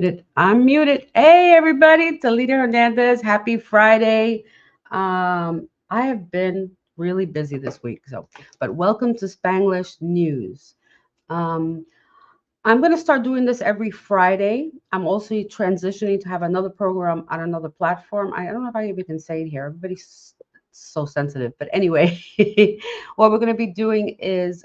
Muted. I'm muted. Hey, everybody. Talita Hernandez. Happy Friday. I have been really busy this week. But welcome to Spanglish News. Um, I'm going to start doing this every Friday. I'm also transitioning to have another program on another platform. I don't know if I even can say it here. Everybody's so sensitive. But anyway, what we're going to be doing is,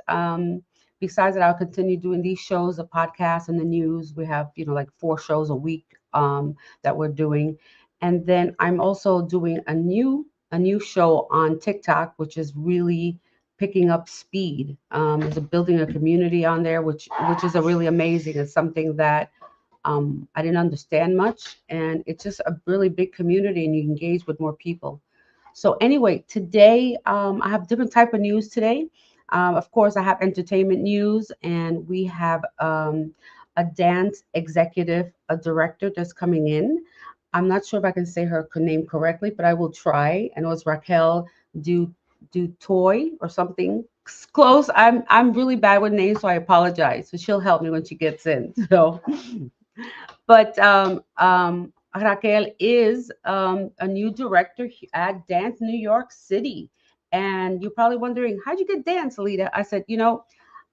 besides that, I'll continue doing these shows, the podcast and the news. We have, like 4 shows a week that we're doing. And then I'm also doing a new show on TikTok, which is really picking up speed. There's a building a community on there, which is a really amazing. It's something that I didn't understand much, and it's just a really big community, and you engage with more people. So anyway, today I have different type of news today. Of course, I have entertainment news, and we have a dance executive, a director that's coming in. I'm not sure if I can say her name correctly, but I will try. I know it's Raquel do Toy or something close. I'm really bad with names, so I apologize. So she'll help me when she gets in. So, but Raquel is a new director at Dance New York City, and you're probably wondering how'd you get dance, Alita? I said,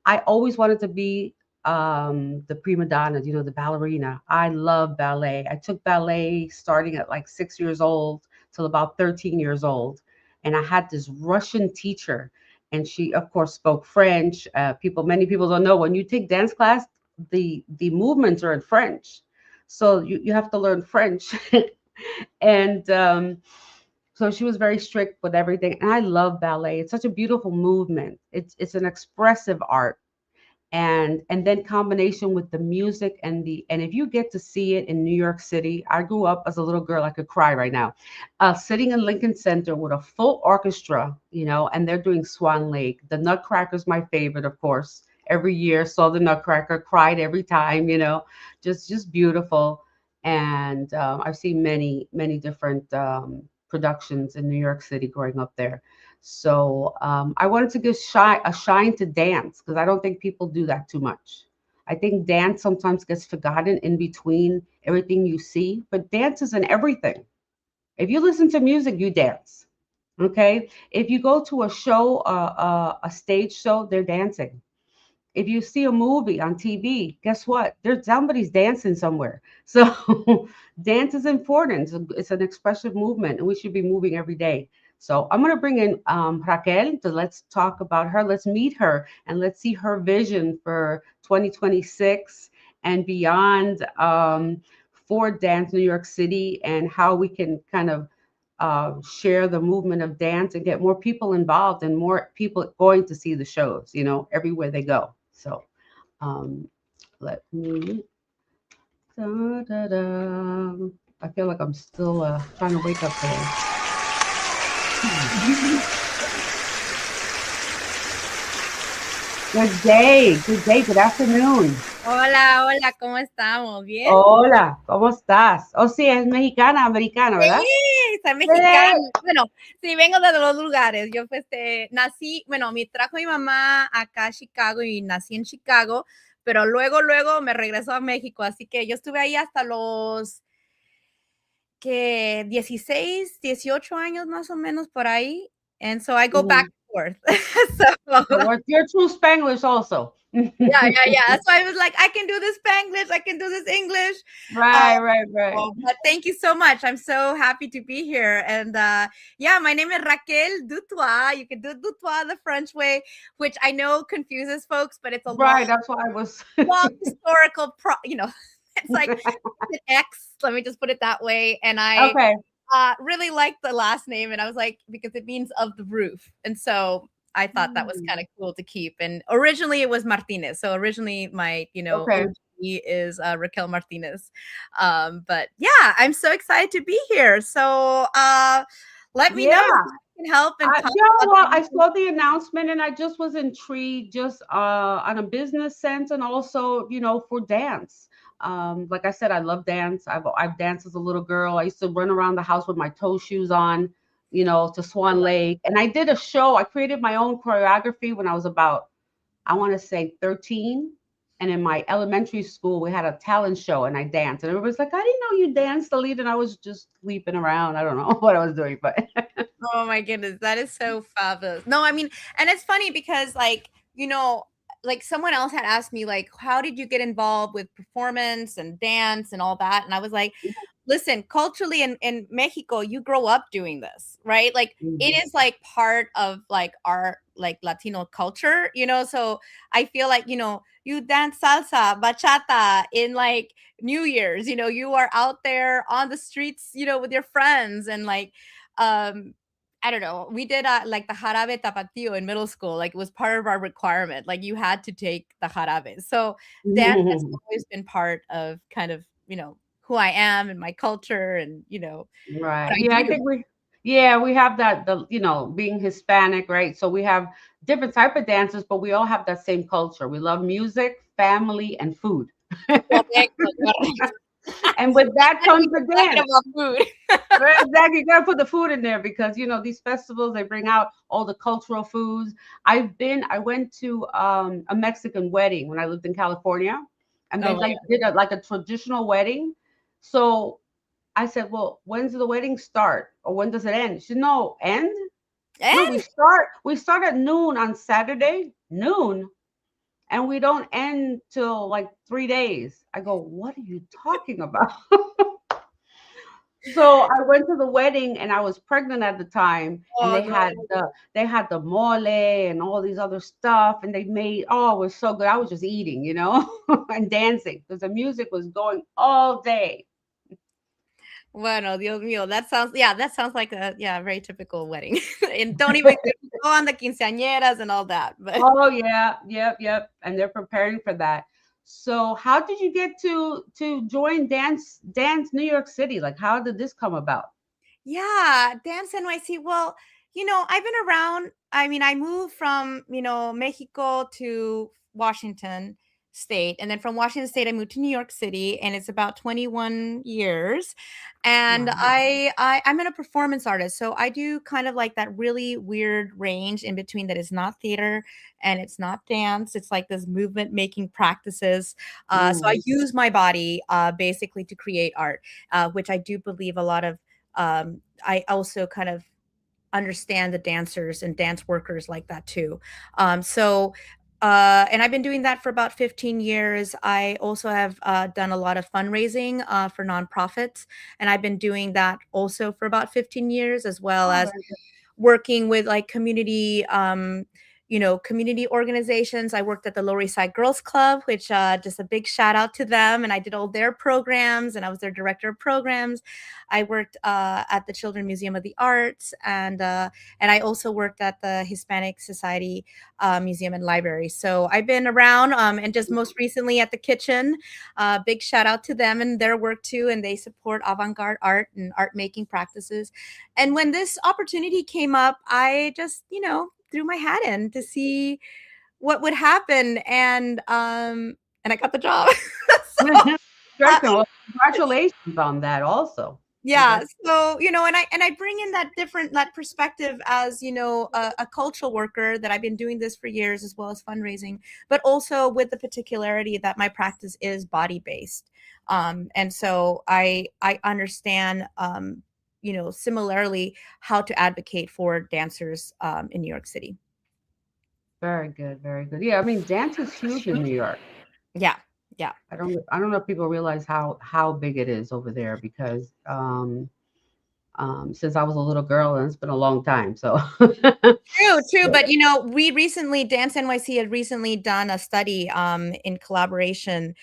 I always wanted to be the prima donna, the ballerina. I love ballet. I took ballet starting at like 6 years old till about 13 years old. And I had this Russian teacher, and she, of course, spoke French. Many people don't know when you take dance class, the movements are in French, so you have to learn French. And so she was very strict with everything. And I love ballet. It's such a beautiful movement. It's an expressive art, and then combination with the music and if you get to see it in New York City. I grew up as a little girl. I could cry right now, sitting in Lincoln Center with a full orchestra, and they're doing Swan Lake. The Nutcracker's my favorite, of course. Every year saw the Nutcracker, cried every time, just beautiful. And I've seen many different productions in New York City growing up there. So I wanted to give a shine to dance, because I don't think people do that too much. I think dance sometimes gets forgotten in between everything you see, but dance is in everything. If you listen to music, you dance. Okay. If you go to a show, a stage show, they're dancing. If you see a movie on TV, guess what? There's somebody's dancing somewhere. So dance is important. It's an expressive movement, and we should be moving every day. So I'm going to bring in Raquel to let's talk about her. Let's meet her and let's see her vision for 2026 and beyond, for Dance New York City, and how we can kind of share the movement of dance and get more people involved and more people going to see the shows, everywhere they go. So um, let me. Da, da, da. I feel like I'm still trying to wake up today. Good day, good day, good afternoon. Hola, hola, ¿cómo estamos? ¿Bien? Hola, ¿cómo estás? Oh, sí, es mexicana, americana, ¿verdad? Sí, soy Hey. mexicana. Bueno, sí, vengo de los lugares. Yo pues nací, bueno, me trajo mi mamá acá a Chicago y nací en Chicago, pero luego me regresó a México, así que yo estuve ahí hasta los que 16, 18 años más o menos por ahí. And so I go back Mhm. and forth. So What's your true Spanglish also? yeah. That's why I was like, I can do this Spanglish, I can do this English. Right. But thank you so much. I'm so happy to be here. And yeah, my name is Raquel Dutoit. You can do Dutoit the French way, which I know confuses folks, but it's a Right, that's why I was. long historical, it's like an X. Let me just put it that way. And I Okay. really liked the last name. And I was like, because it means of the roof. And so I thought that was kind of cool to keep. And originally it was Martinez. So originally my, Okay. OG is Raquel Martinez. But yeah, I'm so excited to be here. So let me know Yeah. if I can help and talk Yeah, about well, I the. saw the announcement and I just was intrigued, just on a business sense, and also, for dance. Like I said, I love dance. I've danced as a little girl. I used to run around the house with my toe shoes on, to Swan Lake. And I did a show. I created my own choreography when I was about, I want to say 13. And in my elementary school, we had a talent show, and I danced. And everybody's like, "I didn't know you danced, the lead," and I was just sleeping around. I don't know what I was doing, but Oh my goodness, that is so fabulous. No, I mean, and it's funny because like someone else had asked me like, how did you get involved with performance and dance and all that? And I was like, listen, culturally in Mexico, you grow up doing this, right? Like Mhm. it is like part of like our like Latino culture, so I feel like, you dance salsa, bachata in like New Year's, you are out there on the streets, with your friends and like um I don't know. We did like the jarabe tapatio in middle school. Like it was part of our requirement. Like you had to take the jarabe. So dance has always been part of kind of, who I am and my culture and, what Right. I Yeah, I do. think yeah, we have that, being Hispanic, right? So we have different type of dances, but we all have that same culture. We love music, family, and food. Correcto, correcto. And with that And we comes the were talking dance. about food. Right, exactly. You gotta put the food in there because these festivals, they bring out all the cultural foods. I went to a Mexican wedding when I lived in California, and Oh they my like did like a traditional wedding. So I said, "Well, when does the wedding start, or when does it end?" She said, "No, end? No, God. we start at noon on Saturday, noon, and we don't end till like 3 days." I go, "What are you talking about?" So I went to the wedding, and I was pregnant at the time, and Oh no. they had the mole and all these other stuff, and they made, oh, it was so good. I was just eating, and dancing because the music was going all day. Bueno, Dios mío, that sounds like a very typical wedding. And don't even go on the quinceañeras and all that. But Oh yeah, yep, yep. And they're preparing for that. So how did you get to join Dance New York City? Like how did this come about? yeah, Dance NYC. Well, I've been around. I mean, I moved from, Mexico to Washington State. And then from Washington State, I moved to New York City, and it's about 21 years. And Wow. I'm a performance artist. So I do kind of like that really weird range in between that is not theater and it's not dance. It's like this movement making practices. So I Mm, use my body basically to create art, which I do believe a lot of I also kind of understand the dancers and dance workers like that too. And I've been doing that for about 15 years. I also have done a lot of fundraising for nonprofits, and I've been doing that also for about 15 years, as well oh, as very good. working with like community organizations. I worked at the Lower East Side Girls Club, which just a big shout out to them. And I did all their programs, and I was their director of programs. I worked at the Children's Museum of the Arts, and I also worked at the Hispanic Society Museum and Library. So I've been around, and just most recently at the Kitchen. Big shout out to them and their work too. And they support avant-garde art and art making practices. And when this opportunity came up, I just, threw my hat in to see what would happen, and I got the job. So, uh, Interesting. Well, congratulations on that also. yeah, so, and I bring in that perspective as, a cultural worker that I've been doing this for years, as well as fundraising, but also with the particularity that my practice is body-based. And so I understand, similarly how to advocate for dancers in New York City. Very good, very good. Yeah, I mean, dance is huge in New York. Yeah, yeah. I don't know if people realize how big it is over there because since I was a little girl, and it's been a long time. So True, true. But we recently, Dance NYC had recently done a study in collaboration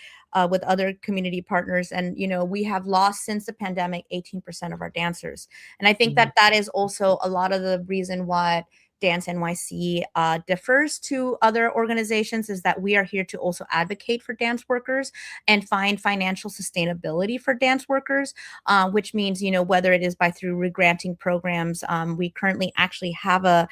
with other community partners, and we have lost since the pandemic 18% of our dancers, and I think Mhm. that is also a lot of the reason why Dance NYC differs to other organizations, is that we are here to also advocate for dance workers and find financial sustainability for dance workers, which means whether it is by through regranting programs. We currently actually have a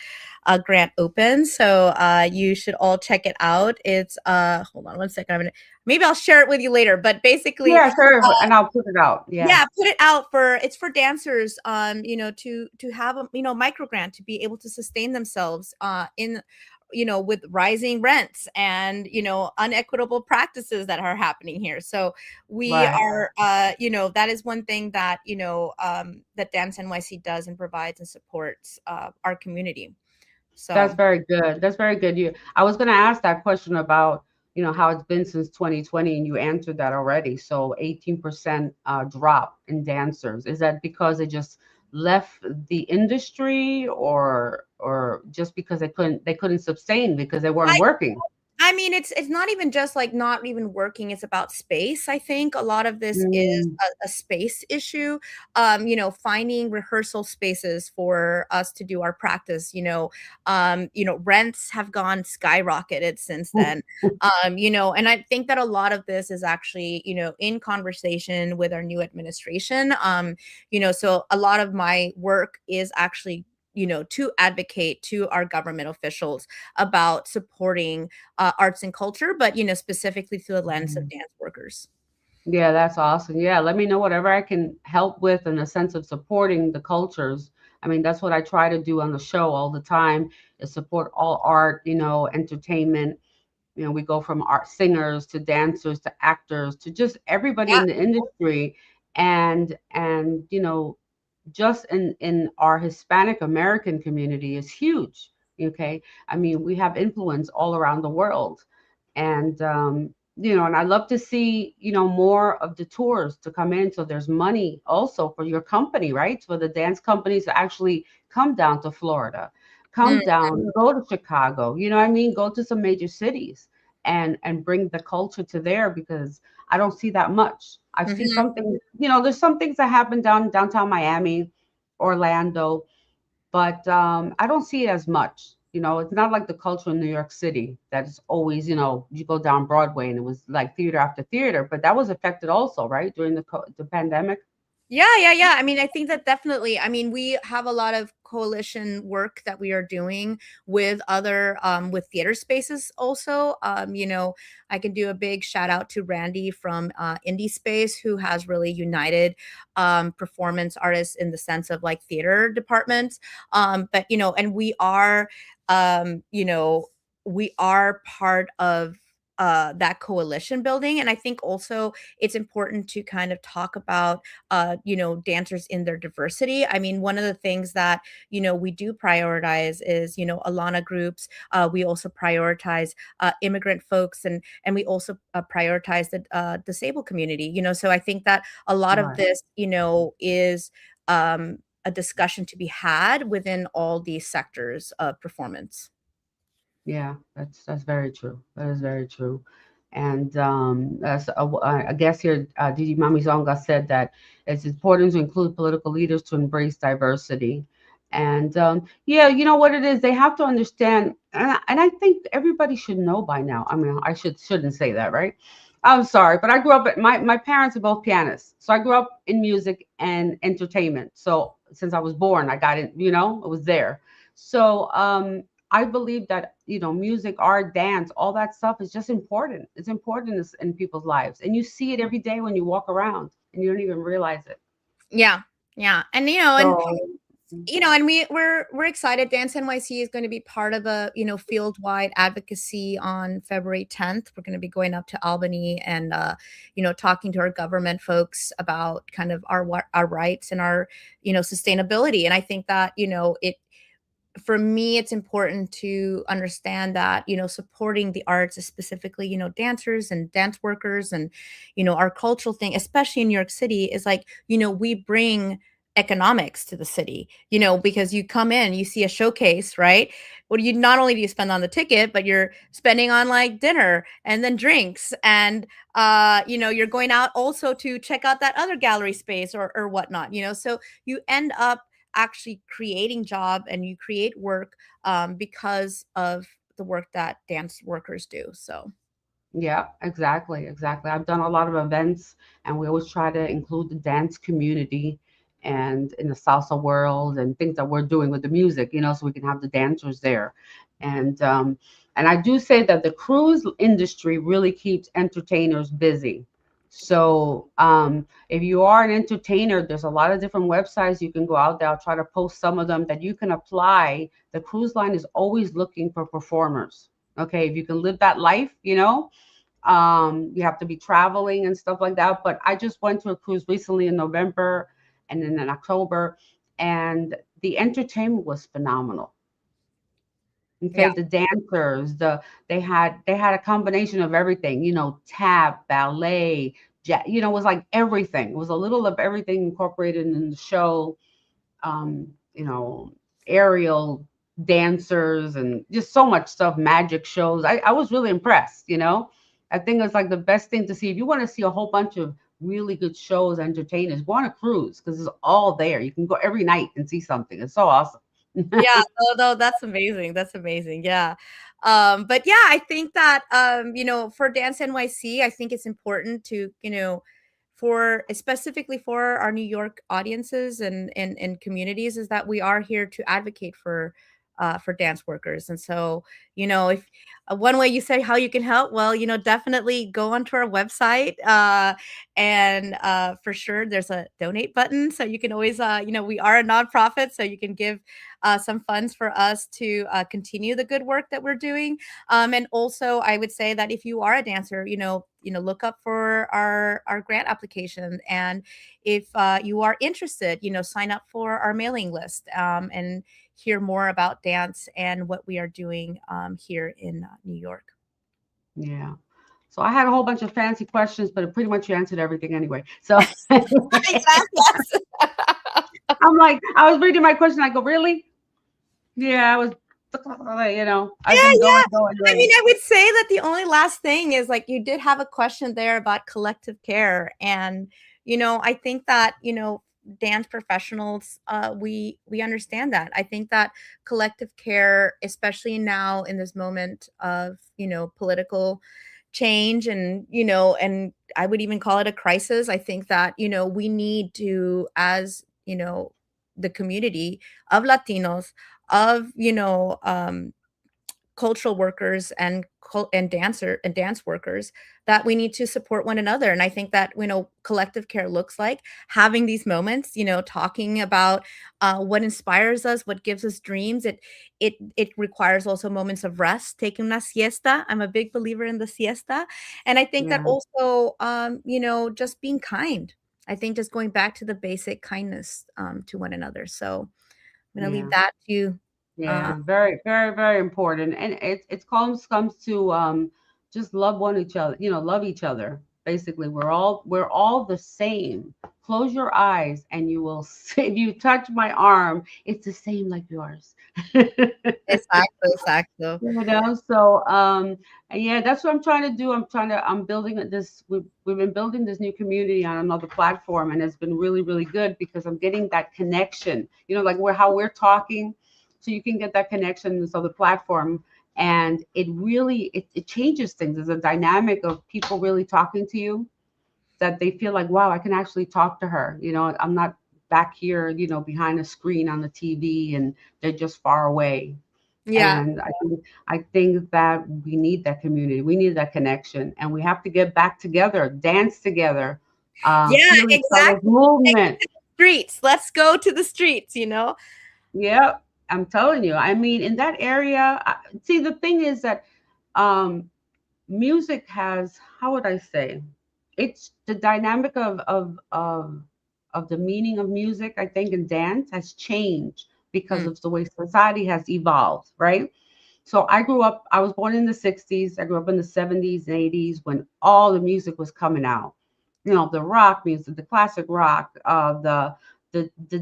grant open. So you should all check it out. It's hold on one second. Maybe I'll share it with you later. But basically, Yeah, sure, and I'll put it out. Yeah. yeah, put it out it's for dancers, to have a micro grant to be able to sustain themselves in with rising rents and unequitable practices that are happening here. So we Right. are that is one thing that that Dance NYC does and provides and supports our community. That's So very good. That's very good. I was going to ask that question about, how it's been since 2020, and you answered that already. So 18% drop in dancers. Is that because they just left the industry, or just because they couldn't sustain because they weren't working? I mean, it's not even just like not even working, it's about space. I think a lot of this is Mm. a space issue. Finding rehearsal spaces for us to do our practice, rents have gone skyrocketed since then. And I think that a lot of this is actually, in conversation with our new administration. So a lot of my work is actually to advocate to our government officials about supporting arts and culture, but specifically through the lens of dance workers. Yeah, that's awesome. Yeah, let me know whatever I can help with in the sense of supporting the cultures. I mean, that's what I try to do on the show all the time, is support all art, entertainment. We go from art singers to dancers to actors to just everybody Yeah. in the industry. And just in our Hispanic American community is huge. Okay. I mean, we have influence all around the world. And I love to see, more of the tours to come in. So there's money also for your company, right? For the dance companies to actually come down to Florida, Mm, come down, go to Chicago, you know what I mean? Go to some major cities and bring the culture to there, because I don't see that much. I see mhm. something, there's some things that happen downtown Miami, Orlando, but I don't see it as much. It's not like the culture in New York City that is always, you go down Broadway and it was like theater after theater, but that was affected also, right, during the pandemic. Yeah, yeah, yeah. I mean, I think that definitely. I mean, we have a lot of coalition work that we are doing with other with theater spaces also. I can do a big shout out to Randy from Indie Space, who has really united performance artists in the sense of like theater departments. But and we are part of that coalition building. And I think also it's important to kind of talk about dancers in their diversity. I mean, one of the things that, we do prioritize is, Alana groups. We also prioritize immigrant folks, and we also prioritize the disabled community, so I think that a lot of Right. this, is a discussion to be had within all these sectors of performance. Yeah, that's very true. That is very true. And I guess here, Didi Mami Zonga said that it's important to include political leaders to embrace diversity. And yeah, you know what it is? They have to understand, and I think everybody should know by now. I mean, I shouldn't say that, right? I'm sorry, but I grew up. My parents are both pianists, so I grew up in music and entertainment. So since I was born, I got it. It was there. So I believe that, music, art, dance, all that stuff is just important. It's important in people's lives, and you see it every day when you walk around, and you don't even realize it. Yeah, yeah, and So, and we're excited. Dance NYC is going to be part of a field wide advocacy on February 10th. We're going to be going up to Albany and talking to our government folks about kind of our rights and our sustainability. And I think that it for me, it's important to understand that, supporting the arts, specifically, dancers and dance workers and, our cultural thing, especially in New York City, is like, we bring economics to the city, because you come in, you see a showcase, right? Well, you not only do you spend on the ticket, but you're spending on like dinner and then drinks. And, you're going out also to check out that other gallery space or whatnot, so you end up actually creating job and you create work because of the work that dance workers do. So yeah, exactly, exactly. I've done a lot of events, and we always try to include the dance community and in the salsa world and things that we're doing with the music, so we can have the dancers there. And I do say that the cruise industry really keeps entertainers busy. So if you are an entertainer, there's a lot of different websites you can go out there. I'll try to post some of them that you can apply. The cruise line is always looking for performers. Okay, if you can live that life, you have to be traveling and stuff like that. But I just went to a cruise recently in November and then in October, and the entertainment was phenomenal. Okay, Yeah. the dancers, they had a combination of everything, tap, ballet, it was like everything. It was a little of everything incorporated in the show. Um, you know, aerial dancers and just so much stuff, magic shows. I was really impressed. I think it's like the best thing to see. If you want to see a whole bunch of really good shows, entertainers, go on a cruise because it's all there. You can go every night and see something. It's so awesome. Yeah, no, that's amazing. That's amazing. Yeah. But yeah, I think that for Dance NYC, I think it's important to, for specifically for our New York audiences and communities, is that we are here to advocate for dance workers. And so, if one way you say how you can help, well, definitely go onto our website, and for sure there's a donate button, so you can always, we are a nonprofit, so you can give some funds for us to continue the good work that we're doing. And also, I would say that if you are a dancer, look up for our grant application, and if you are interested, sign up for our mailing list, and hear more about dance and what we are doing here in New York. Yeah. So I had a whole bunch of fancy questions, but pretty much you answered everything anyway. So Gracias. I'm like, I was reading my question. I go, really? Yeah, I was, I've Yeah, been yeah. I going. mean, I would say that the only last thing is, like, you did have a question there about collective care. And, I think that, dance professionals, we understand that. I think that collective care, especially now in this moment of, political change, and I would even call it a crisis. I think that, we need to, as, the community of Latinos, of, cultural workers and dance workers, that we need to support one another. And I think that, collective care looks like having these moments, talking about what inspires us, what gives us dreams. It requires also moments of rest, taking una siesta. I'm a big believer in the siesta. And I think that Yeah, also, just being kind. I think just going back to the basic kindness, to one another. So I'm going to leave yeah. that to you. uh, Yeah, very, very, very important. And it comes to just love one each other, love each other. Basically, we're all the same. Close your eyes and you will see, if you touch my arm, it's the same like yours. Exacto, exacto. So and yeah, that's what I'm trying to do. I'm building this. We've been building this new community on another platform, and it's been really, really good because I'm getting that connection, like how we're talking. So you can get that connection in this other platform, and it changes things. There's a dynamic of people really talking to you, that they feel like, wow, I can actually talk to her. I'm not back here, behind a screen on the TV, and they're just far away. Yeah. And I think that we need that community. We need that connection, and we have to get back together, dance together, Yeah, feel each other's exactly. Take it movement. to the streets. Let's go to the streets. Yep, I'm telling you. I mean, in that area, see, the thing is that um, music has, how would I say, it's the dynamic of the meaning of music. I think in dance has changed because Mm, of the way society has evolved, right? So I was born in the 60s. I grew up in the 70s and 80s when all the music was coming out. The rock music, the classic rock, the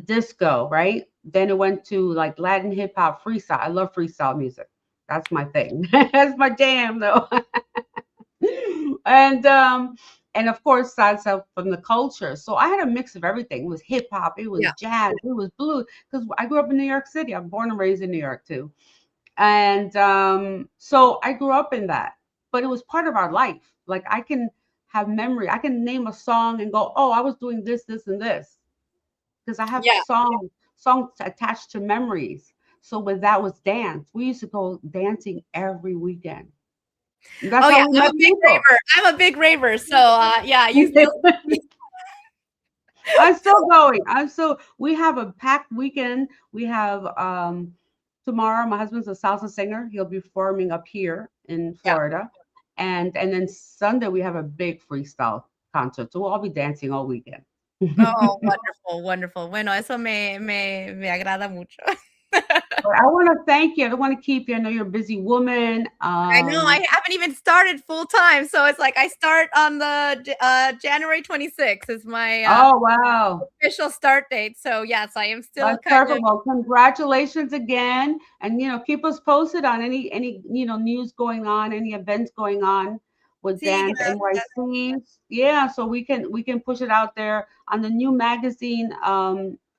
disco, right? Then it went to like Latin hip hop, freestyle. I love freestyle music. That's my thing. That's my jam though. and and of course salsa from the culture. So I had a mix of everything. It was hip hop, it was yeah. jazz, it was blues. Because I grew up in New York City. I'm born and raised in New York too. And so I grew up in that, but it was part of our life. Like I can have memory. I can name a song and go, "Oh, I was doing this, this, and this," because I have Yeah. songs attached to memories. So with that was dance. We used to go dancing every weekend. That's Oh yeah, how we met people. I'm a big raver. So yeah, you still I'm still going. We have a packed weekend. We have tomorrow my husband's a salsa singer. He'll be performing up here in yeah. Florida. And then Sunday we have a big freestyle concert. So we'll all be dancing all weekend. Oh, wonderful, wonderful. Bueno, eso me agrada mucho. But I want to thank you. I don't want to keep you. I know you're a busy woman. I know, I haven't even started full time, so it's like I start on the January 26th is my, Oh wow. official start date, so yes, I am still That's kind of perfect. Well, congratulations again, and keep us posted on any news going on, any events going on with sí, Dance gracias. NYC. Yeah, so we can push it out there on the new magazine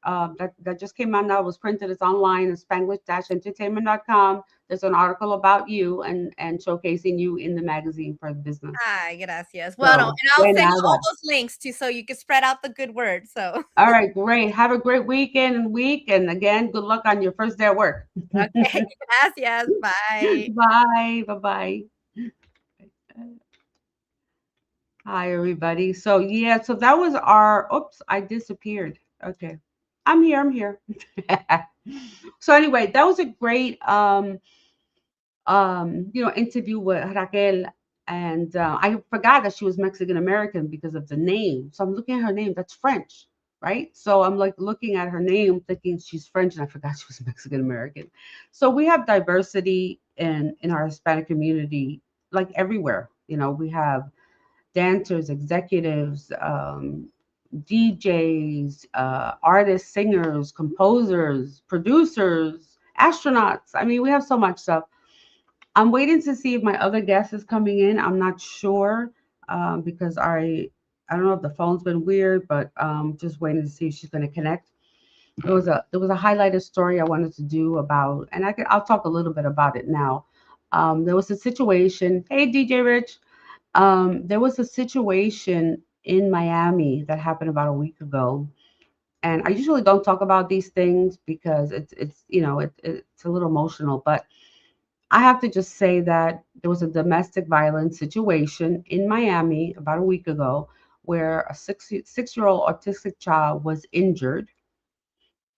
that just came out now. It was printed. It's online at Spanglish-entertainment.com. There's an article about you and showcasing you in the magazine for the business. Ay, gracias. Bueno, So, and I'll de send you all nada. those links too, so you can spread out the good word, so All right, great. Have a great weekend and week. And again, good luck on your first day at work. okay, gracias, bye. Bye. Bye-bye. Hi, everybody. So, yeah, so that was oops, I disappeared. Okay. I'm here. I'm here. So anyway, that was a great interview with Raquel, and I forgot that she was Mexican American because of the name. So I'm looking at her name. That's French, right? So I'm like looking at her name, thinking she's French, and I forgot she was Mexican American. So we have diversity in our Hispanic community, like everywhere. We have dancers, executives, DJs, artists, singers, composers, producers, astronauts. I mean, we have so much stuff. I'm waiting to see if my other guest is coming in. I'm not sure because I don't know if the phone's been weird, but just waiting to see if she's going to connect. There was a highlighted story I wanted to do about, and I'll talk a little bit about it now. There was a situation. Hey, DJ Rich. There was a situation in Miami that happened about a week ago, and I usually don't talk about these things because it's a little emotional, but I have to just say that there was a domestic violence situation in Miami about a week ago where a six-year-old autistic child was injured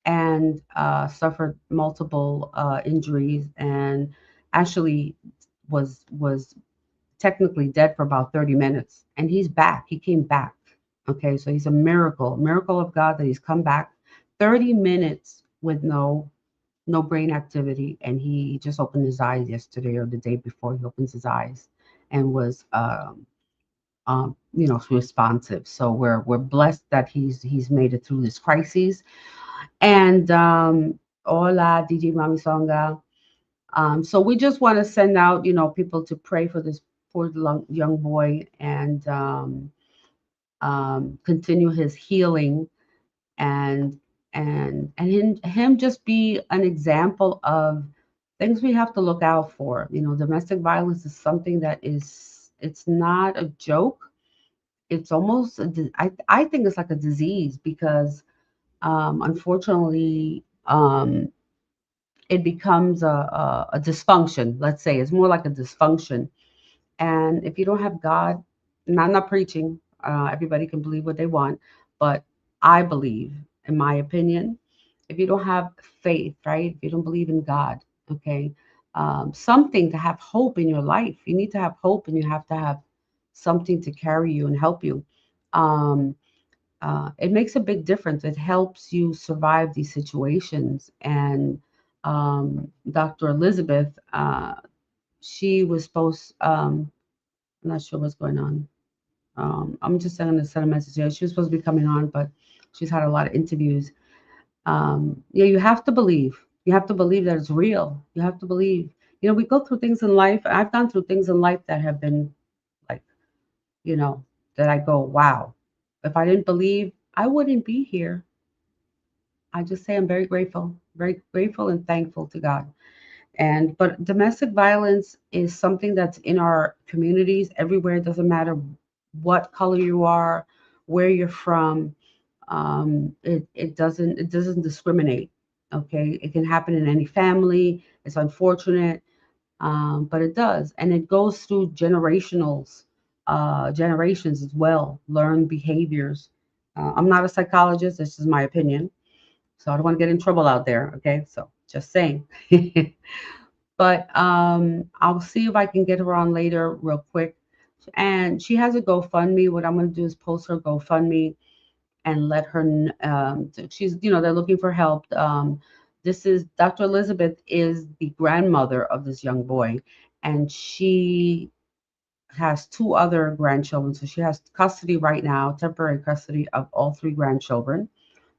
and suffered multiple injuries and actually was technically dead for about 30 minutes. And he's back. He came back. Okay, so he's a miracle of God that he's come back 30 minutes with no brain activity, and he just opened his eyes yesterday or the day before. He opens his eyes and was responsive. So we're blessed that he's made it through this crisis. And hola DJ Mami Songa. So we just want to send out people to pray for this poor young boy and continue his healing and him just be an example of things we have to look out for. Domestic violence is something that it's not a joke. It's almost I think it's like a disease because unfortunately it becomes a dysfunction. Let's say it's more like a dysfunction. And if you don't have God, and I'm not preaching, everybody can believe what they want, but I believe, in my opinion, if you don't have faith, right? If you don't believe in God, okay, something to have hope in your life. You need to have hope, and you have to have something to carry you and help you. Um, it makes a big difference. It helps you survive these situations. And Dr. Elizabeth, she was supposed. I'm not sure what's going on. I'm just going to send a message here. She was supposed to be coming on, but she's had a lot of interviews. Yeah, you have to believe. You have to believe that it's real. You have to believe. We go through things in life. I've gone through things in life that have been like, that I go, wow. If I didn't believe, I wouldn't be here. I just say I'm very grateful and thankful to God. But domestic violence is something that's in our communities everywhere. It doesn't matter what color you are, where you're from. It doesn't discriminate. Okay, it can happen in any family. It's unfortunate. But it does, and it goes through generations as well. Learn behaviors. I'm not a psychologist. This is my opinion, so I don't want to get in trouble out there. Okay, so just saying. But I'll see if I can get her on later, real quick. And she has a GoFundMe. What I'm going to do is post her GoFundMe and let her. She's, they're looking for help. This is Dr. Elizabeth is the grandmother of this young boy, and she has two other grandchildren. So she has custody right now, temporary custody of all three grandchildren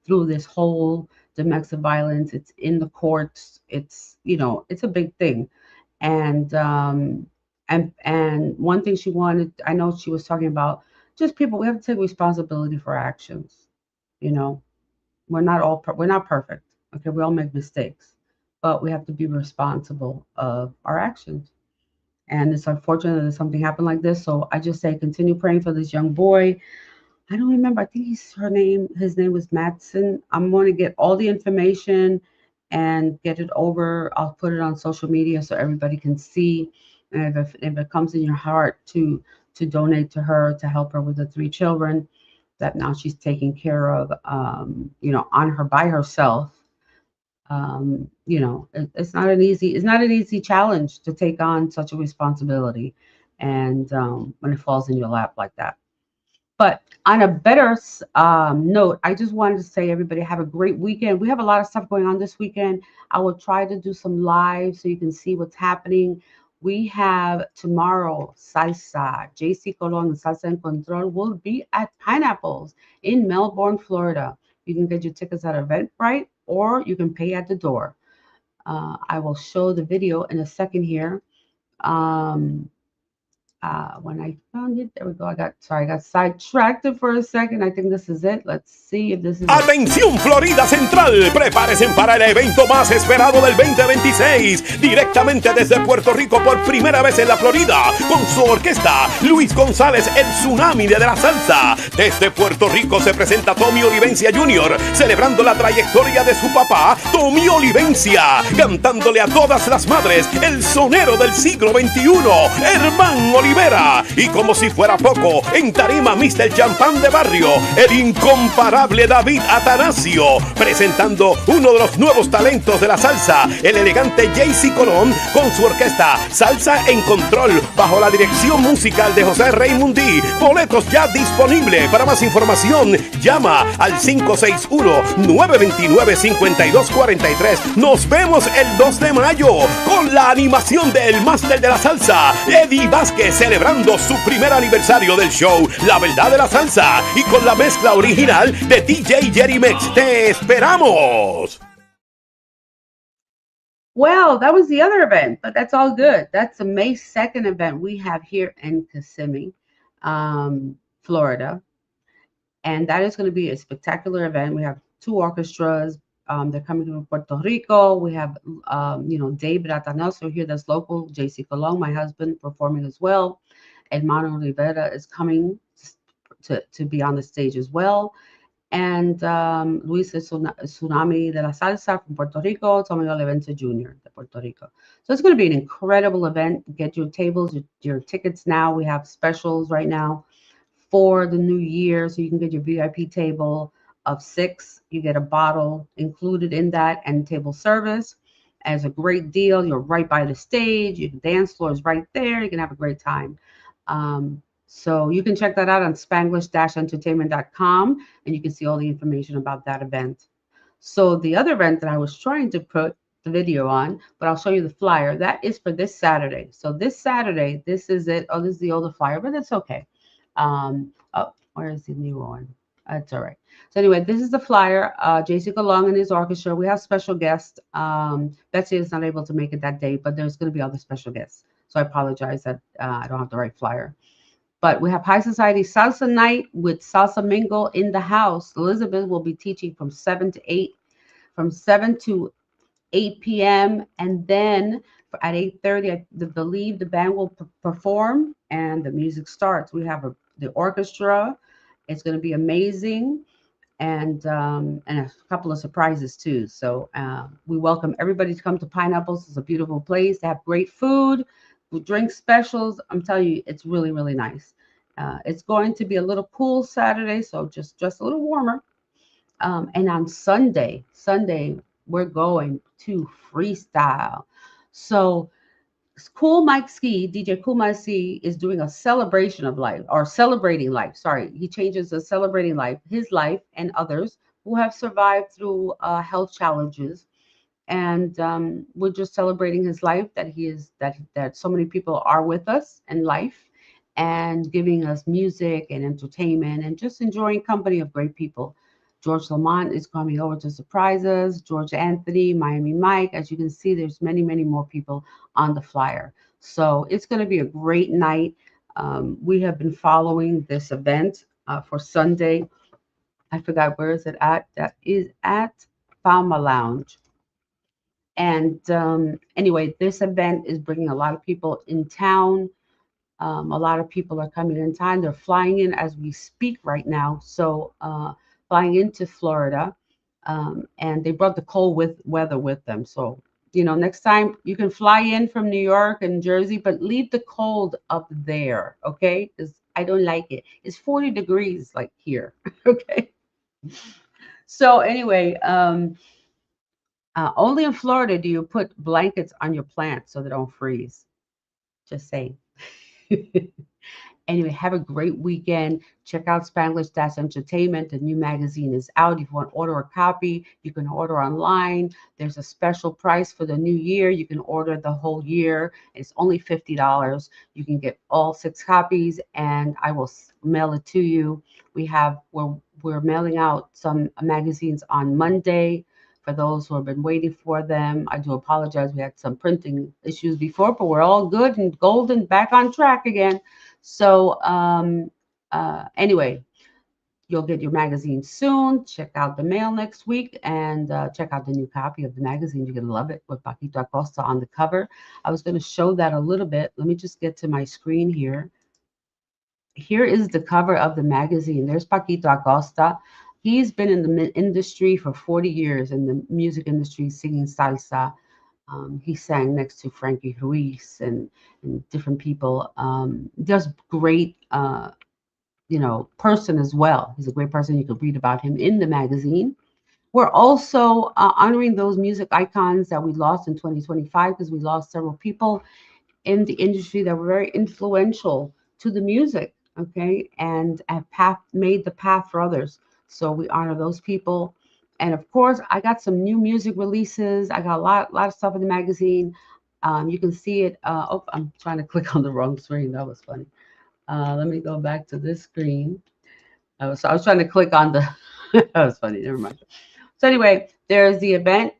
through this whole domestic violence. It's in the courts. It's a big thing. And one thing she wanted, I know she was talking about just people. We have to take responsibility for our actions. You know, we're not perfect. Okay, we all make mistakes, but we have to be responsible of our actions. And it's unfortunate that something happened like this. So I just say continue praying for this young boy. I don't remember. I think his name was Matson. I'm going to get all the information and get it over. I'll put it on social media so everybody can see. And if it comes in your heart to donate to her, to help her with the three children that now she's taking care of, on her by herself. It's not an easy challenge to take on such a responsibility, and when it falls in your lap like that. But on a better note, I just wanted to say, everybody, have a great weekend. We have a lot of stuff going on this weekend. I will try to do some live so you can see what's happening. We have tomorrow salsa. JC Colon and Salsa en Control will be at Pineapples in Melbourne, Florida. You can get your tickets at Eventbrite or you can pay at the door. I will show the video in a second here. When I found it, there we go. I got sidetracked for a second. I think this is it. Let's see if this is Atención Florida Central, prepárense para el evento más esperado del 2026, directamente desde Puerto Rico por primera vez en la Florida, con su orquesta Luis González, el tsunami de la salsa. Desde Puerto Rico se presenta Tommy Olivencia Jr., celebrando la trayectoria de su papá, Tommy Olivencia, cantándole a todas las madres el sonero del siglo XXI, Hermán Olivera. Y como si fuera poco, en tarima Mr. Champán de Barrio, el incomparable David Atanasio, presentando uno de los nuevos talentos de la salsa, el elegante JC Colón, con su orquesta Salsa en Control, bajo la dirección musical de José Raymondí. Boletos ya disponibles. Para más información, llama al 561-929-5243. Nos vemos el 2 de mayo con la animación del máster de la salsa, Eddie Vázquez, celebrando su primer aniversario del show La Verdad de la Salsa, y con la mezcla original de DJ Jerry Mex. ¡Te esperamos! Well, that was the other event, but that's all good. That's the May 2nd event we have here in Kissimmee, Florida. And that is going to be a spectacular event. We have two orchestras. They're coming to Puerto Rico. We have, David Atanasio here that's local, JC Colón, my husband, performing as well. Hermano Rivera is coming to be on the stage as well. And Luis is Tsunami de la Salsa from Puerto Rico, Tommy Olivencia Jr. de Puerto Rico. So it's going to be an incredible event. Get your tables, your tickets now. We have specials right now for the new year. So you can get your VIP table of 6. You get a bottle included in that and table service as a great deal. You're right by the stage. Your dance floor is right there. You can have a great time. So you can check that out on Spanglish-entertainment.com, and you can see all the information about that event. So the other event that I was trying to put the video on, but I'll show you the flyer. That is for this Saturday. So this Saturday, this is it. Oh, this is the older flyer, but that's okay. Where is the new one? That's all right. So anyway, this is the flyer. JC Colón and his orchestra. We have special guests. Betsy is not able to make it that day, but there's going to be other special guests. So I apologize that I don't have the right flyer. But we have High Society Salsa Night with Salsa Mingle in the house. Elizabeth will be teaching from 7 to 8 p.m. And then at 8:30, I believe the band will perform and the music starts. We have the orchestra. It's going to be amazing. and a couple of surprises too. So we welcome everybody to come to Pineapples. It's a beautiful place. They have great food, drink specials. I'm telling you, it's really really nice. It's going to be a little cool Saturday, so just dress a little warmer. And on Sunday, we're going to freestyle. So Cool Mike Ski, DJ Cool Mike Ski is doing a celebration of life or celebrating life. Sorry, he changes the celebrating life, his life and others who have survived through health challenges. And we're just celebrating his life, that he is that so many people are with us in life and giving us music and entertainment and just enjoying company of great people. George Lamont is coming over to surprise us. George Anthony, Miami Mike. As you can see, there's many, many more people on the flyer. So it's going to be a great night. We have been following this event for Sunday. I forgot where is it at. That is at Palma Lounge. And anyway, this event is bringing a lot of people in town. A lot of people are coming in town. They're flying in as we speak right now. So flying into Florida, and they brought the cold with weather with them. So next time you can fly in from New York and Jersey, but leave the cold up there, okay? Because I don't like it. It's 40 degrees like here, okay? So anyway, only in Florida do you put blankets on your plants so they don't freeze. Just saying. Anyway, have a great weekend. Check out Spanglish Dash Entertainment. The new magazine is out. If you want to order a copy, you can order online. There's a special price for the new year. You can order the whole year. It's only $50. You can get all 6 copies, and I will mail it to you. We're mailing out some magazines on Monday. For those who have been waiting for them, I do apologize. We had some printing issues before, but we're all good and golden, back on track again. So anyway, you'll get your magazine soon. Check out the mail next week and check out the new copy of the magazine. You're going to love it with Paquito Acosta on the cover. I was going to show that a little bit. Let me just get to my screen here. Here is the cover of the magazine. There's Paquito Acosta. He's been in the industry for 40 years, in the music industry, singing salsa. He sang next to Frankie Ruiz and different people. Just great, person as well. He's a great person. You can read about him in the magazine. We're also honoring those music icons that we lost in 2025, because we lost several people in the industry that were very influential to the music, okay, and have made the path for others. So we honor those people. And of course, I got some new music releases. I got a lot of stuff in the magazine. You can see it. I'm trying to click on the wrong screen. That was funny. Let me go back to this screen. So I was trying to click on the. That was funny. Never mind. So anyway, there's the event,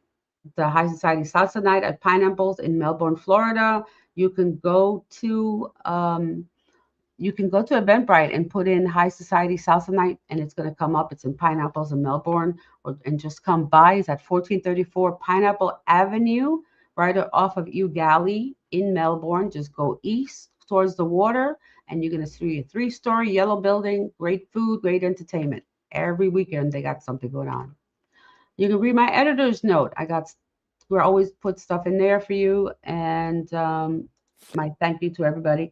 the High Society Salsa Night at Pineapples in Melbourne, Florida. You can go to Eventbrite and put in High Society Salsa Night, and it's going to come up. It's in Pineapples in Melbourne, and just come by. It's at 1434 Pineapple Avenue, right off of Eau Gallie in Melbourne. Just go east towards the water, and you're going to see a 3-story yellow building. Great food, great entertainment. Every weekend they got something going on. You can read my editor's note. We're always put stuff in there for you, and my thank you to everybody.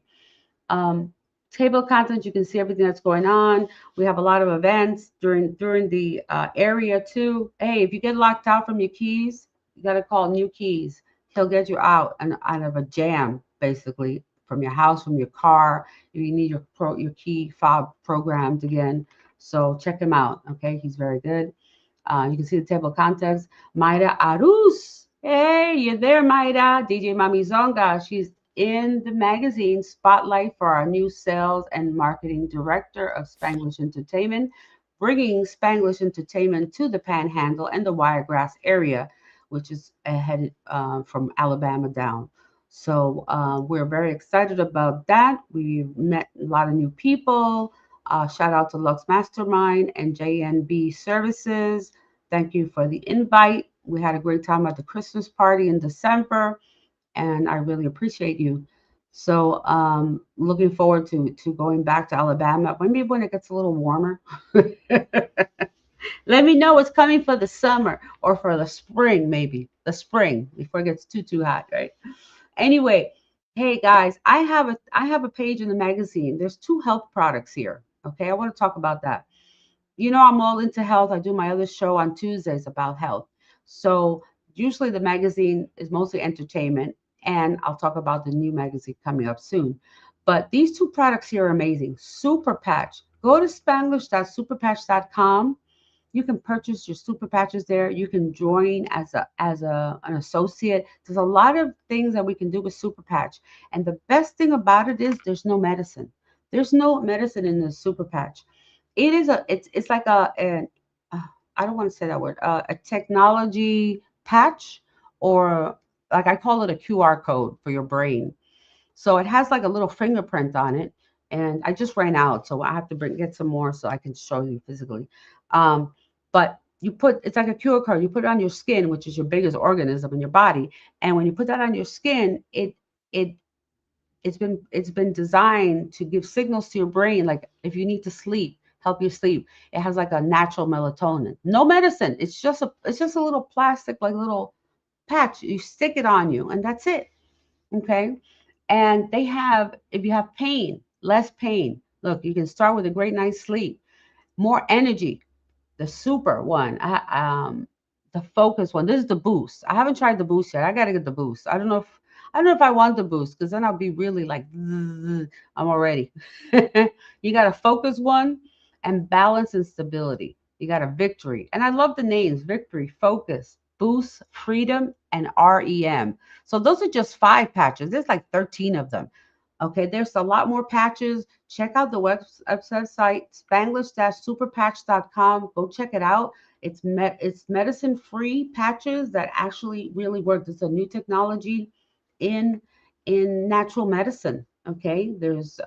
Table content, you can see everything that's going on. We have a lot of events during the area too. Hey, if you get locked out from your keys, you got to call New Keys. He'll get you out out of a jam, basically, from your house, from your car. If you need your key fob programmed again. So check him out, okay? He's very good. You can see the table of contents. Mayra Arus. Hey, you're there, Mayra. DJ Mami Zonga. She's in the magazine spotlight for our new sales and marketing director of Spanglish Entertainment, bringing Spanglish Entertainment to the Panhandle and the Wiregrass area, which is headed from Alabama down. So we're very excited about that. We've met a lot of new people. Shout out to Lux Mastermind and JNB Services. Thank you for the invite. We had a great time at the Christmas party in December, and I really appreciate you. So looking forward to going back to Alabama, maybe when it gets a little warmer. Let me know what's coming for the summer or for the spring, maybe the spring before it gets too hot, right? Anyway, hey guys, I have a page in the magazine. There's two health products here. Okay, I want to talk about that. You know, I'm all into health. I do my other show on Tuesdays about health. So usually the magazine is mostly entertainment, and I'll talk about the new magazine coming up soon. But these two products here are amazing. Super Patch. Go to spanglish.superpatch.com. You can purchase your super patches there. You can join as an associate. There's a lot of things that we can do with super patch. And the best thing about it is there's no medicine. There's no medicine in the super patch. It's like uh, I don't want to say that word, a technology patch, or like I call it a QR code for your brain. So it has like a little fingerprint on it, and I just ran out, so I have to get some more so I can show you physically. But it's like a QR code. You put it on your skin, which is your biggest organism in your body, and when you put that on your skin, it it's been designed to give signals to your brain, like if you need to sleep, help you sleep. It has like a natural melatonin. No medicine. It's just a little plastic, like little patch. You stick it on you, and that's it. Okay. And they have, if you have pain, less pain. Look, you can start with a great night's sleep, more energy, the super one. The focus one. This is the boost. I haven't tried the boost yet. I gotta get the boost. I don't know if I want the boost because then I'll be really like "Zzz, I'm already. You got a focus one and balance and stability. You got a victory. And I love the names: victory, focus, boost, freedom, and REM. So those are just 5 patches. There's like 13 of them. Okay, there's a lot more patches. Check out the website, spanglish-superpatch.com. Go check it out. It's medicine-free patches that actually really work. It's a new technology in natural medicine. Okay, there's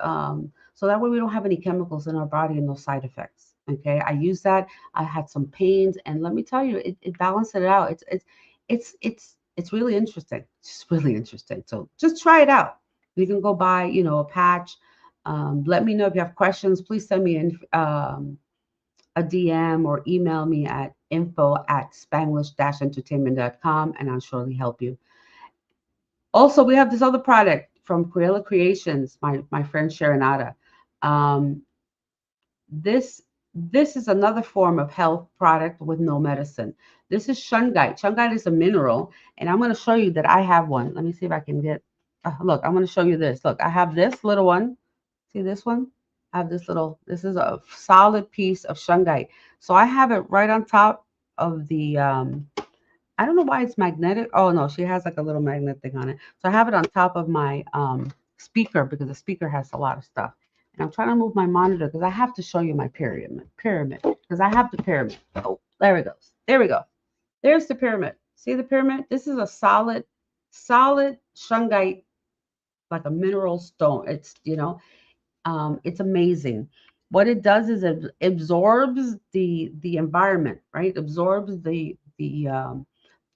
so that way we don't have any chemicals in our body and no side effects. Okay, I use that. I had some pains, and let me tell you, it balanced it out. It's really interesting. It's really interesting. So just try it out. You can go buy, a patch. Let me know if you have questions. Please send me a DM or email me at info@spanglish-entertainment.com, and I'll surely help you. Also, we have this other product from Cruella Creations, my friend Sharonada. Um, this this is another form of health product with no medicine. This is shungite. Shungite is a mineral, and I'm going to show you that I have one. Let me see if I can get. Look, I'm going to show you this. Look, I have this little one. See this one? I have this little. This is a solid piece of shungite. So I have it right on top of the. I don't know why it's magnetic. Oh no, she has like a little magnet thing on it. So I have it on top of my speaker because the speaker has a lot of stuff. And I'm trying to move my monitor because I have to show you my pyramid because I have the pyramid. Oh, there it goes. There we go. There's the pyramid. See the pyramid? This is a solid shungite, like a mineral stone. It's amazing. What it does is it absorbs the environment, right? Absorbs the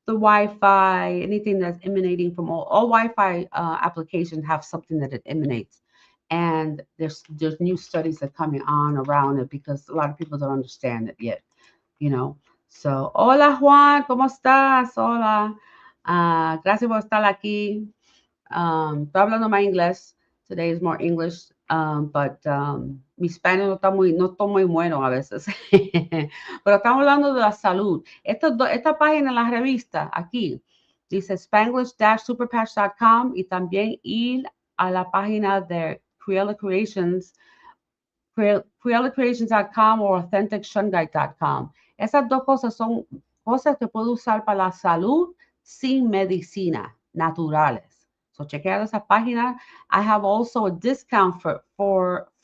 Wi-Fi, anything that's emanating from all Wi-Fi applications have something that it emanates. And there's new studies that are coming on around it because a lot of people don't understand it yet, you know. So, hola Juan, ¿cómo estás? Hola. Gracias por estar aquí. Estoy hablando más inglés. Today is more English, but mi Spanish no está muy bueno a veces. Pero estamos hablando de la salud. Esta página en la revista, aquí, dice Spanglish-superpatch.com y también ir a la página de Cruella Creations, cruellacreations.com o authenticshungite.com. Esas dos cosas son cosas que puedo usar para la salud sin medicina, naturales. So check out esa página. I have also a discount for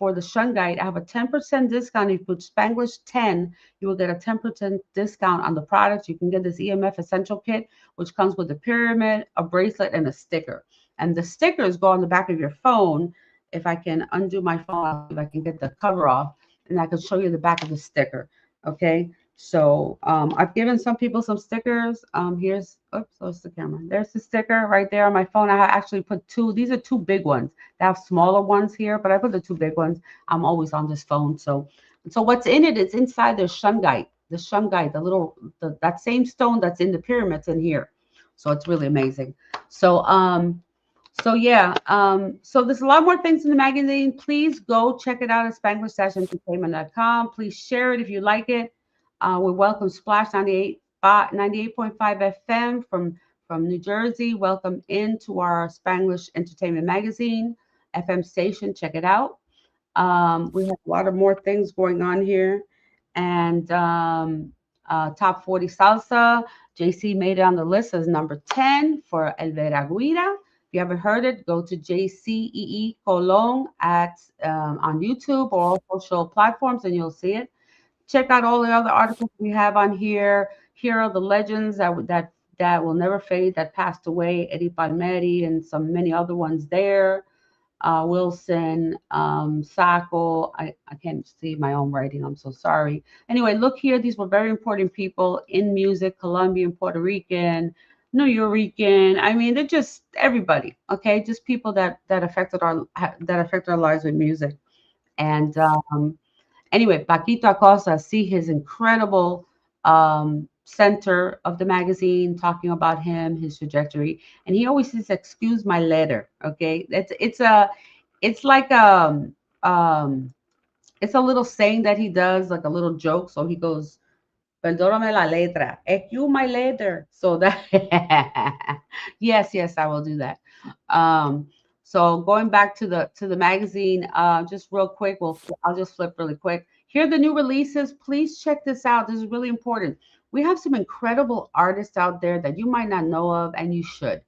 the shungite. I have a 10% discount. If you put Spanglish 10, you will get a 10% discount on the products. You can get this EMF essential kit, which comes with a pyramid, a bracelet, and a sticker. And the stickers go on the back of your phone. If I can undo my phone, if I can get the cover off, and I can show you the back of the sticker. Okay. So I've given some people some stickers. There's the camera. There's the sticker right there on my phone. I actually put two. These are two big ones. They have smaller ones here, but I put the two big ones. I'm always on this phone. So what's in it? It's inside there's shungite. the shungite, that same stone that's in the pyramids in here. So it's really amazing. So so yeah, so there's a lot more things in the magazine. Please go check it out at spanglish-entertainment.com. Please share it if you like it. We welcome Splash 98.5 FM from New Jersey. Welcome into our Spanglish Entertainment Magazine FM station. Check it out. We have a lot of more things going on here. And top 40 salsa. JC made it on the list as number 10 for El Veragüira. If you haven't heard it, go to JCEE Colon on YouTube or all social platforms and you'll see it. Check out all the other articles we have on here. Here are the legends that will never fade, that passed away, Eddie Palmieri and some many other ones there. Wilson, Sacco. I can't see my own writing. I'm so sorry. Anyway, look here. These were very important people in music, Colombian, Puerto Rican, New Yorican. I mean, they're just everybody. Okay, just people that affected our lives with music. And anyway, Paquito Acosta, see his incredible center of the magazine talking about him, his trajectory, and he always says, "Excuse my letter." Okay, it's like um, it's a little saying that he does, like a little joke. So he goes, Perdóname la letra. Excuse my letter. So that yes, yes, I will do that. Um, so going back to the magazine, just real quick, I'll just flip really quick. Here are the new releases. Please check this out. This is really important. We have some incredible artists out there that you might not know of, and you should.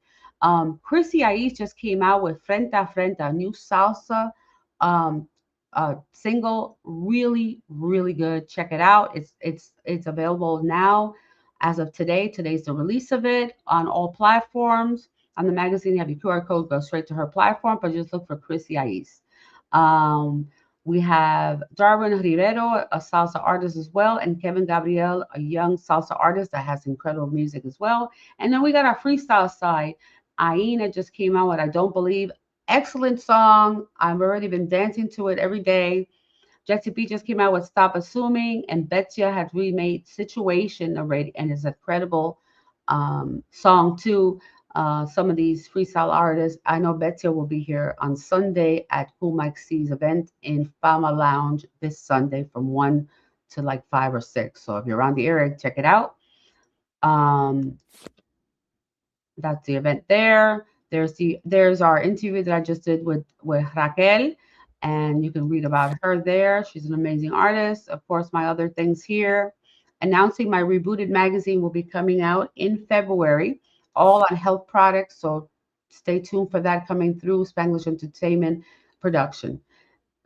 Chrissy Aiz just came out with Frente a Frente, a new salsa. Um, single, really really good. Check it out. It's available now as of today. Today's the release of it on all platforms. On the magazine you have your QR code, go straight to her platform, but just look for Chrissy Aiz. um we have Darwin Rivero, a salsa artist as well, and Kevin Gabriel, a young salsa artist that has incredible music as well. And then we got our freestyle side. Aina just came out with I Don't Believe. Excellent song. I've already been dancing to it every day. Jesse B just came out with Stop Assuming, and Betsia has remade Situation already, and is a credible song too. Some of these freestyle artists, I know Betsia will be here on Sunday at Cool Mike C's event in Fama Lounge this Sunday from 1 to like 5 or 6. So if you're around the area, check it out. Um, that's the event there. There's our interview that I just did with Raquel, and you can read about her there. She's an amazing artist. Of course, my other things here. Announcing my rebooted magazine will be coming out in February, all on health products. So stay tuned for that coming through Spanglish Entertainment production.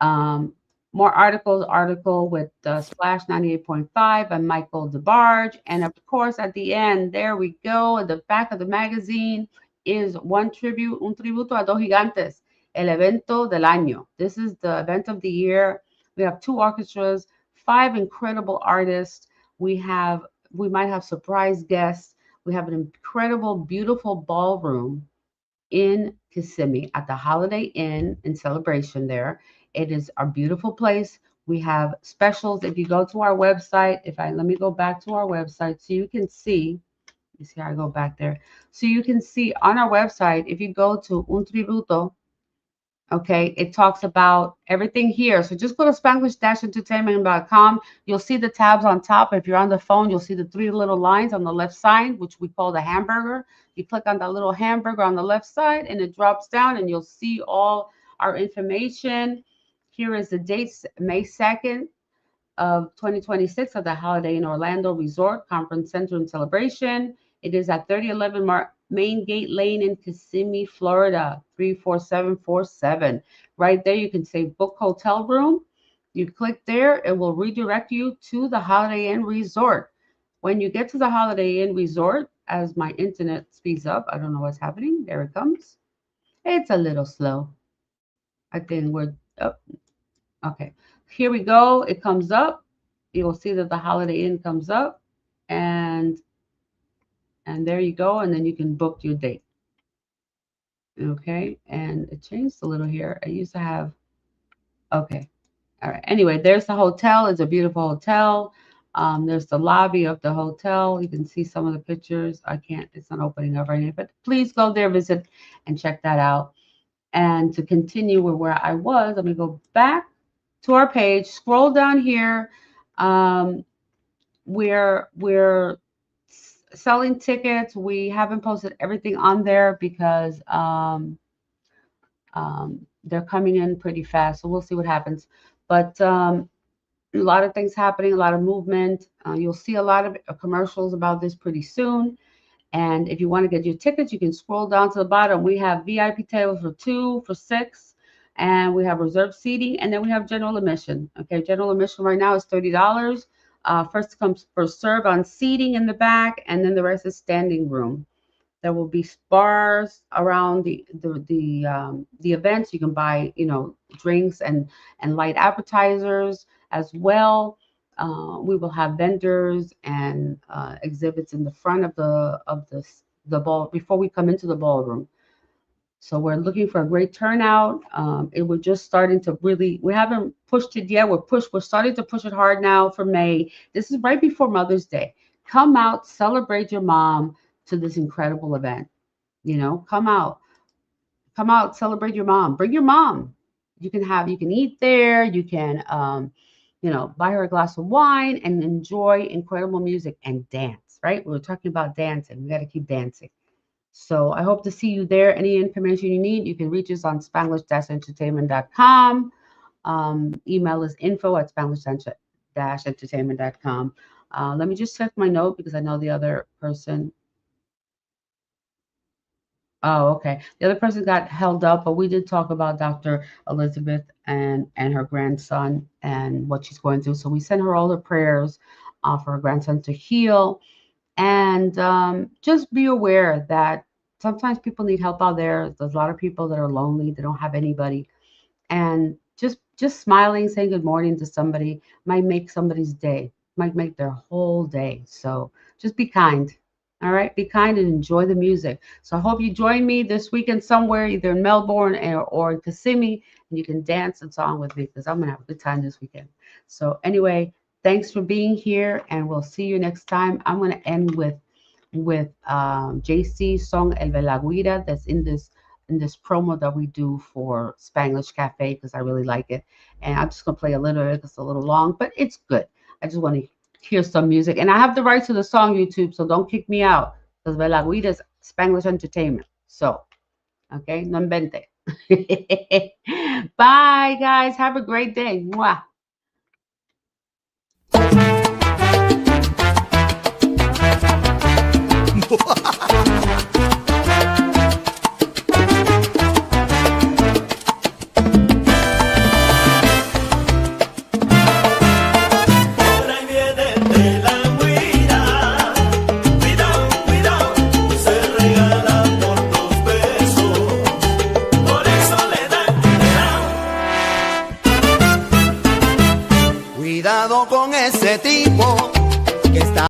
Um, More article with Splash 98.5 and Michael DeBarge. And of course, at the end, there we go. At the back of the magazine is un tributo a dos gigantes, el evento del año. This is the event of the year. We have two orchestras, five incredible artists. We might have surprise guests. We have an incredible, beautiful ballroom in Kissimmee at the Holiday Inn in Celebration there. It is a beautiful place. We have specials. If you go to our website, let me go back to our website so you can see. You see how I go back there. So you can see on our website, if you go to Un Tributo, okay, it talks about everything here. So just go to Spanglish-entertainment.com. You'll see the tabs on top. If you're on the phone, you'll see the three little lines on the left side, which we call the hamburger. You click on that little hamburger on the left side, and it drops down, and you'll see all our information. Here is the dates, May 2nd of 2026 at the Holiday Inn Orlando Resort Conference Center and Celebration. It is at 3011 Main Gate Lane in Kissimmee, Florida, 34747. Right there, you can say book hotel room. You click there, it will redirect you to the Holiday Inn Resort. When you get to the Holiday Inn Resort, as my internet speeds up, I don't know what's happening. There it comes. It's a little slow. I think we're up. Okay, here we go. It comes up. You will see that the Holiday Inn comes up, and there you go. And then you can book your date. Okay, and it changed a little here. I used to have. Okay, all right. Anyway, there's the hotel. It's a beautiful hotel. There's the lobby of the hotel. You can see some of the pictures. It's not opening up right now, but please go there, visit, and check that out. And to continue with where I was, let me go back to our page, scroll down here. We're selling tickets. We haven't posted everything on there because they're coming in pretty fast. So we'll see what happens. But a lot of things happening, a lot of movement. You'll see a lot of commercials about this pretty soon. And if you want to get your tickets, you can scroll down to the bottom. We have VIP tables for 2, for 6, and we have reserved seating, and then we have general admission. Okay, general admission right now is $30. First come, first serve on seating in the back, and then the rest is standing room. There will be bars around the events. You can buy, drinks and light appetizers as well. We will have vendors and exhibits in the front of the ball before we come into the ballroom. So we're looking for a great turnout. We're just starting to we haven't pushed it yet. We're starting to push it hard now for May. This is right before Mother's Day. Come out, celebrate your mom to this incredible event. Come out, celebrate your mom. Bring your mom. You can eat there. You can, buy her a glass of wine and enjoy incredible music and dance, right? We were talking about dancing. We got to keep dancing. So I hope to see you there. Any information you need, you can reach us on Spanglish-entertainment.com. Email is info@Spanglish-entertainment.com. Let me just check my note because I know the other person. Oh, okay. The other person got held up, but we did talk about Dr. Elizabeth and her grandson and what she's going through. So we sent her all her prayers for her grandson to heal. And just be aware that sometimes people need help out there. There's a lot of people that are lonely. They don't have anybody. And just smiling, saying good morning to somebody might make somebody's day, might make their whole day. So just be kind. All right, be kind and enjoy the music. So I hope you join me this weekend somewhere, either in Melbourne or in Kissimmee, and you can dance and song with me because I'm gonna have a good time this weekend. So anyway, thanks for being here, and we'll see you next time. I'm gonna end with JC's song El Velagüira that's in this promo that we do for Spanglish Cafe because I really like it, and I'm just gonna play a little bit. It's a little long, but it's good. I just want to hear some music, and I have the rights to the song, YouTube, so don't kick me out because Velagüira is Spanglish Entertainment. So, okay, no invente. Bye, guys. Have a great day. Mwah. Cuidado con ese tipo.